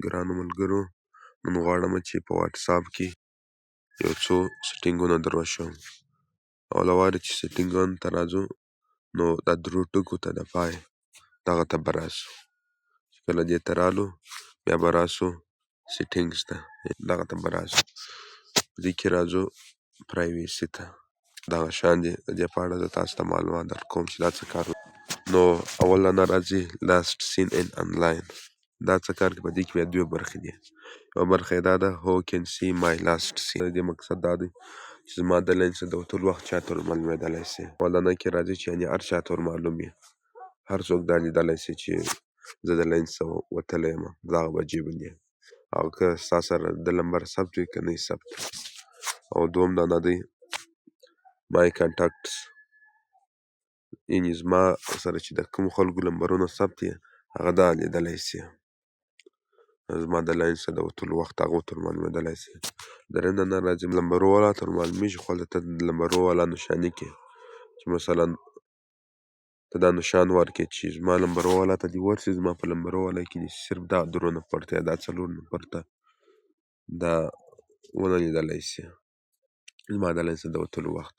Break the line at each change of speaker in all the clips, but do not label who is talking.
ګرانو ملګرو، نن غواړم چې په واتساپ کې یو څو سیټینګونه در وښیم. اوله وارې چې سیټینګونو ته راځو، نو دا درو ټکو ته د پای دغه ته به راسو. چې کله دې ته رالو، بیا به راسو سیټینګز ته، دغه ته به راسو. په دې کې راځو پرایویسي ته. دغه شان دي، د دې په اړه زه تاسو ته معلومات درکوم چې دا څه کار. نو اوله نه راځي لاست سین ان انلاین. دا څه کار کوي؟ په دې کې بیا دوه برخې دي. یوه برخه یې دا ده هو کین سی مای لاست سین. د دې مقصد دا دی چې زما د لینس د وتلو وخت چاته ور معلومېدلی سي. اولنۍ کې راځي چې یعنې هر چاته ور معلوم وي، هر څوک دا لیدلی سي چې زه د لینس څخه وتلی یم دغه بجې باندې، او که ستا سره د نمبر ثبت وي که نه وي ثبت. او دوم دانه دی مای کانټاکټس، یعنې زما سره چې د کومو خلکو نمبرونه ثبت وي هغه دا لیدلی سي، زما د لینس د وتلو وخت هغه ورته معلومېدلی سي. درېیم دانه راځي نمبرو والا ته معلومېږي، خو هلته د نمبرو والا نښاني کې چې مثلا ته دا نشان ورکړې چې زما نمبرو والا ته دې ورسي، زما په نمبرو والا کې دې صرف دا درو نفر ته یا دا څلور نفر ته دا ونه لیدلی سي زما د لینس د وتلو وخت.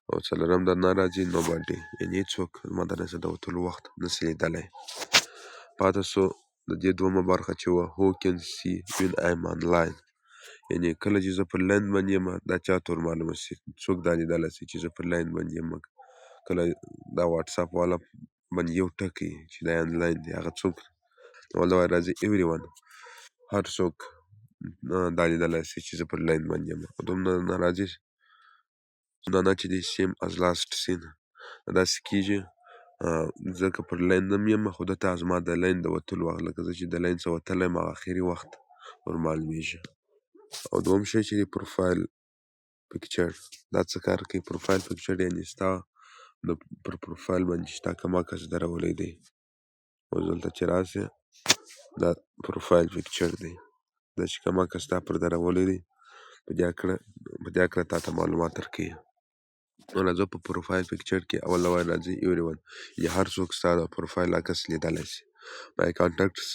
او څلورم دانه راځي نوباډي، یعنې هېڅوک زما د لینس د وتلو وخت نسي لیدلی. پاته سو د دې دویمه برخه چې وه هو کین سی وین آی ام آنلاین، یعنې کله چې زه پر لاین باندې یم دا چاته ور معلومه سي، څوک دا لیدلی سي چې زه پر لاین باندې یم. کله دا واتساپ والا باندې یو ټکی چې دا آنلاین دی هغه څوک. اول راځي ایوری ون، هر څوک دا لیدلی سي چې زه پر لاین باندې یم. دوم دانه راځي دانه چې دی سیم از لاست سین، داسې کېږي زه که پر لاین هم یم خو ده ته زما د لاین د وتلو وخت، لکه زه چې د لاین څخه وتلی یم هغه اخري وخت ور معلومېږي. او دوم شی چې دی پروفایل پکچر، دا څه کار کوي؟ پروفایل پکچر یعنې ستا پر پروفایل باندې چې تا کوم عکس درولی دی، اوس دلته چې راسې دا پروفایل پکچر دی، دا چې کوم عکس تا پر درولی دی په دې هکله تا ته معلومات درکوي. نو راځو په پروفایل پکچر کې اوله وار راځي ایوری ون، یا هر څوک ستا د پروفایل عکس لیدلی سي. مای کانټاکټس،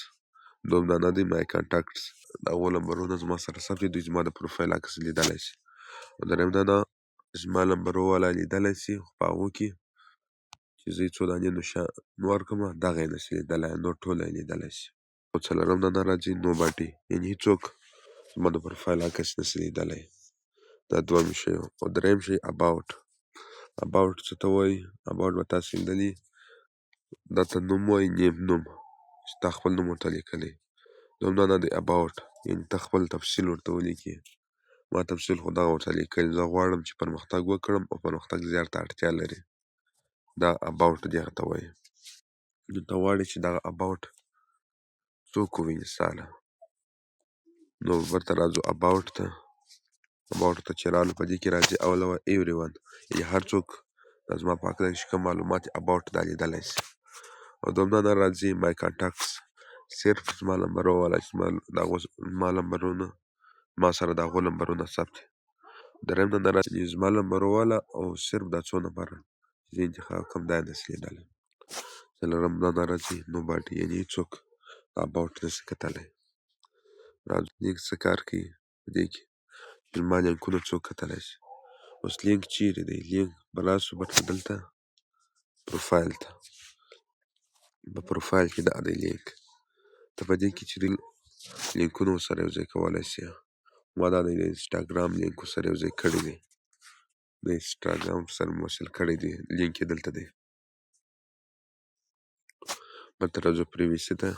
دوم دانه دی مای کانټاکټس، د هغو نمبرونه زما سره ثبت دي، دوی زما د پروفایل عکس لیدلی سي. او درېیم دانه زما نمبرو والا لیدلی سي، خو په هغو کې چې زه یې څو دانې نشان ورکړمه دغه یې نسي لیدلی، نور ټوله یې لیدلی سي. او څلورم دانه راځي نوباډي، یعنې هېڅوک زما د پروفایل عکس نسي لیدلی. دا دویم شی و. او درېیم شی اباوټ. اباوټ څه ته وایي؟ اباوټ به تاسو لیدلي، دا ته نوم وایي، نیم نوم چې تا خپل نوم ورته لیکلی. دویم دانه دی اباوټ، یعنې ته خپل تفصیل ورته ولیکې. ما تفصیل خو دغه ورته لیکلی، زه غواړم چې پرمختګ وکړم او پرمختګ زیار ته اړتیا لري، دا اباوټ دغه ته وایي. نو ته غواړې چې دغه اباوټ څوک وویني ستا له. نو ورته راځو اباوټ ته. اباوټ ته چې رالو په دې کې راځي اوله وه ایوری ون، یعنې هر څوک دا زما په هکله چې کوم معلومات اباوټ دا لیدلی سي. او دوم دانه راځي مای کانټاکټس، صرف زما نمبرو والا چې زما نمبرونه ما سره د هغو نمبرونه ثبت دي. درېیم دانه راځي زما نمبرو والا او صرف دا څو نفره چې زه انتخاب کړم دا یې نسي لیدلی. څلورم دانه راځي نوباډي، یعنې هېڅوک اباوټ نسي کتلی. راځو لینک څه کار کوي په دې کې چې زما لینکونه څوک کتلی سي. اوس لینک چیرې دی؟ لینک به راسو بټه دلته پروفایل ته، په پروفایل کې دا دی لینک. ته په دې کې چې لینکونه ورسره یو ځای کولی سي. ما دا د انسټاګرام لینک ورسره یو ځای کړی دی، د انسټاګرام سره مې وصل کړی دی، لینک یې دلته دی. دلته راځو پریویسي ته.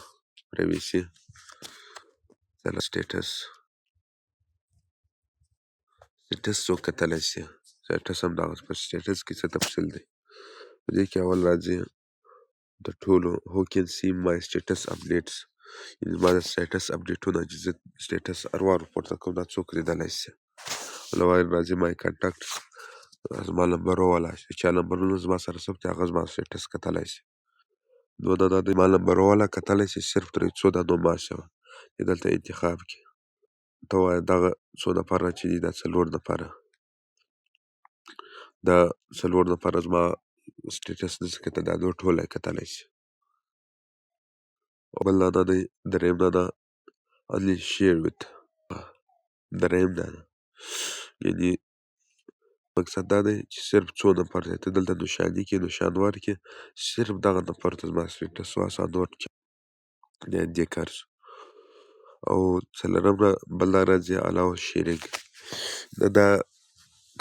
پریویسي سټیټس، سټیټس څوک کتلی سي؟ سټیټس هم دغه په سټیټس کې څه تفصیل دی. په دې کې اول راځي د ټولو هو کین سی مای سټیټس اپډیټس، یعنې زما د سټیټس اپډیټونه چې زه سټیټس هر وار ورپورته کوم دا څوک لیدلی سي. بله وار راځي مای کانټاکټس، زما نمبرو والا چې چا نمبرونه زما سره ثبت دي هغه زما سټیټس کتلی سي. دوه دانه دی زما نمبرو والا کتلی سي، صرف ترې څو دانو ما سره چې دلته انتخاب کړي. ته وایه دغه څو نفره چې دي دا څلور نفره، دا څلور نفره زما سټیټس نسي کتلی، دا نور ټوله یې کتلی سي. او بل دانه دی درېیم دانه only share with دریم دا ده یعنې مقصد دا دی چې صرف څو نفر دی ته دلته نښاني کې نښان ورکړې صرف دغه نفر ته زما سټیټس واسه نور چا دې کار شو او څلورم بل دا راځي علاوه شیرینګ دا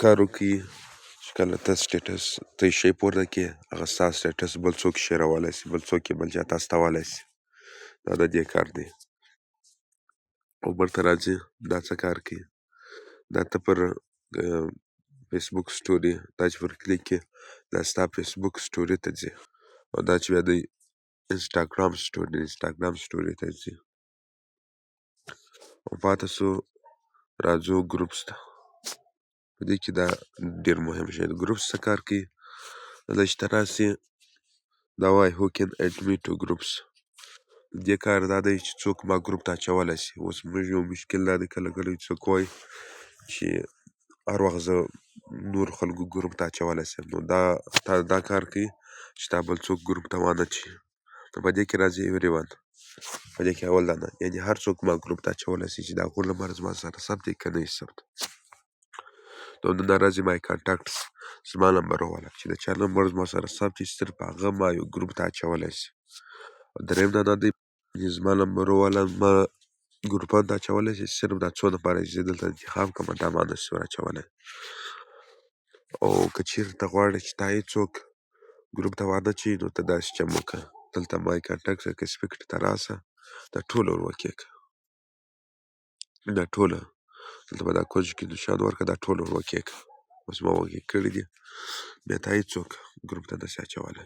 کار وکړي چې کله ته سټیټس ته یې شی پورته کړې هغه ستا سټیټس بل څوک شیرولی سي بل څوک یې بل چا ته استولی سي دا د دې کار دی او بل ته راځي دا څه کار کوي دا ته پر فیسبوک سټوري دا چې پر کلیک کې دا ستا فیسبوک سټوري ته ځي او دا چې بیا د انسټاګرام سټوري ته ځي او پاته سو راځو ګروپس ته په دې کې دا ډېر مهم شی دی ګروپس څه کار کوي دا چې ته راسې دا وایي هو کین اډ می ټو ګروپس د دې کار دا دی چې څوک ما ګروپ ته اچولی سي اوس موږ یو مشکل دا دی کله کله چې څوک وایي چې هر وخت زه نورو خلکو ګروپ ته اچولی سم نو تا دا کار کوي چې تا بل څوک ګروپ ته وانهچي نو په دې کې راځي ایوری ون په دې کې اول دا نه یعنې هر څوک ما ګروپ ته اچولی سي چې د هغو نمبر زما سره ثبت دی که نه یې ثبت نو دا راځي مای کانټاکټس زما نمبر وواله چې د چا نمبر زما سره ثبت وي صرف هغه ما یو ګروپ ته اچولی سي او دریم دا دی زما نمبر وواله ما ګروپانو ته اچولی سي صرف دا څو نفره چې زه دلته انتخاب کړم دا ما نسي ور اچولی او که چېرې ته غواړې چې تا هېڅ څوک ګروپ ته وانهچوي نو ته داسې چم وکړه دلته مای کانټاکټس سپیکټ ته راسه دا ټوله ور وکېږه دا ټوله دلته به دا کوچ کې نشان ورکړه دا ټوله ور وکېږه اوس ما وکې کړي دي بیا تا هېڅ څوک ګروپ ته نسي اچولی